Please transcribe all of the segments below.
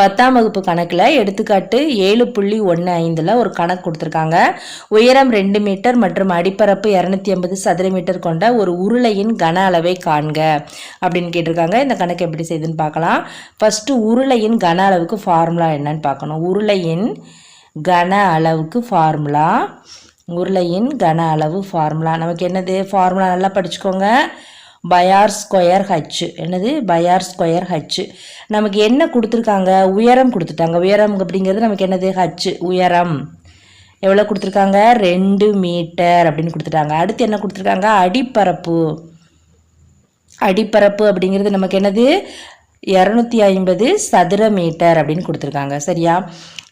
10ஆம் வகுப்பு கணக்கில் எடுத்துக்காட்டு 7.15 ஒரு கணக்கு கொடுத்துருக்காங்க. உயரம் 2 மீட்டர் மற்றும் அடிப்பரப்பு 250 சதுர மீட்டர் கொண்ட ஒரு உருளையின் கன அளவை காண்க அப்படின்னு கேட்டிருக்காங்க. இந்த கணக்கு எப்படி செய்யுதுன்னு பார்க்கலாம். ஃபஸ்ட்டு உருளையின் கன அளவுக்கு ஃபார்முலா என்னன்னு பார்க்கணும். உருளையின் கன அளவுக்கு ஃபார்முலா நமக்கு என்னது ஃபார்முலா நல்லா படிச்சுக்கோங்க. பை/r ஸ்கொயர் h. என்னது பை/r ஸ்கொயர் h. நமக்கு என்ன கொடுத்துருக்காங்க, உயரம் கொடுத்துட்டாங்க. உயரம் அப்படிங்கிறது நமக்கு என்னது h. உயரம் எவ்வளோ கொடுத்துருக்காங்க, 2 மீட்டர் அப்படின்னு கொடுத்துட்டாங்க. அடுத்து என்ன கொடுத்துருக்காங்க, அடிப்பரப்பு அப்படிங்கிறது நமக்கு என்னது 250 சதுர மீட்டர் அப்படின்னு கொடுத்துருக்காங்க. சரியா,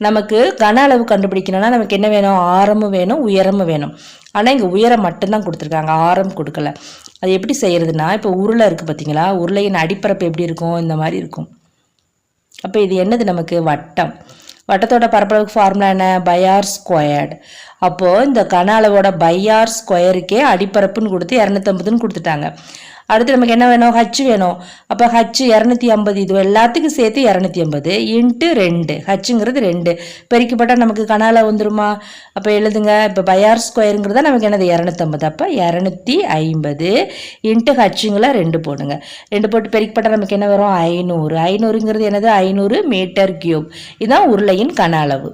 நமக்கு கன அளவு கண்டுபிடிக்கணும்னா நமக்கு என்ன வேணும், ஆரமும் வேணும் உயரமும் வேணும். ஆனால் இங்கே உயரம் மட்டும்தான் கொடுத்துருக்காங்க, ஆரம் கொடுக்கல. அது எப்படி செய்யறதுன்னா, இப்போ உருளை இருக்குது பார்த்தீங்களா, உருளையின் அடிப்பரப்பு எப்படி இருக்கும், இந்த மாதிரி இருக்கும். அப்போ இது என்னது, நமக்கு வட்டம். வட்டத்தோட பரப்பளவுக்கு ஃபார்முலா என்ன, பை/r ஸ்கொயர்டு. அப்போது இந்த கன அளவோட பை/r ஸ்கொயருக்கே அடிப்பரப்புன்னு கொடுத்து 250ன்னு கொடுத்துட்டாங்க. அடுத்து நமக்கு என்ன வேணும், h வேணும். அப்போ h 250, இது எல்லாத்துக்கும் சேர்த்து 250 இன்ட்டு 2, ஹச்சுங்கிறது 2 பெருக்கப்பட்டால் நமக்கு கன அளவு வந்துருமா. அப்போ எழுதுங்க. இப்போ பை/r ஸ்கொயருங்கிறத நமக்கு என்னது 250. அப்போ 250 இன்ட்டு ஹச்சுங்களை 2 போடுங்க. 2 போட்டு பெருக்கப்பட்டால் நமக்கு என்ன வரும், 500. 500ங்கிறது என்னது 500 மீட்டர் கியூப். இதுதான் உருளையின் கன அளவு.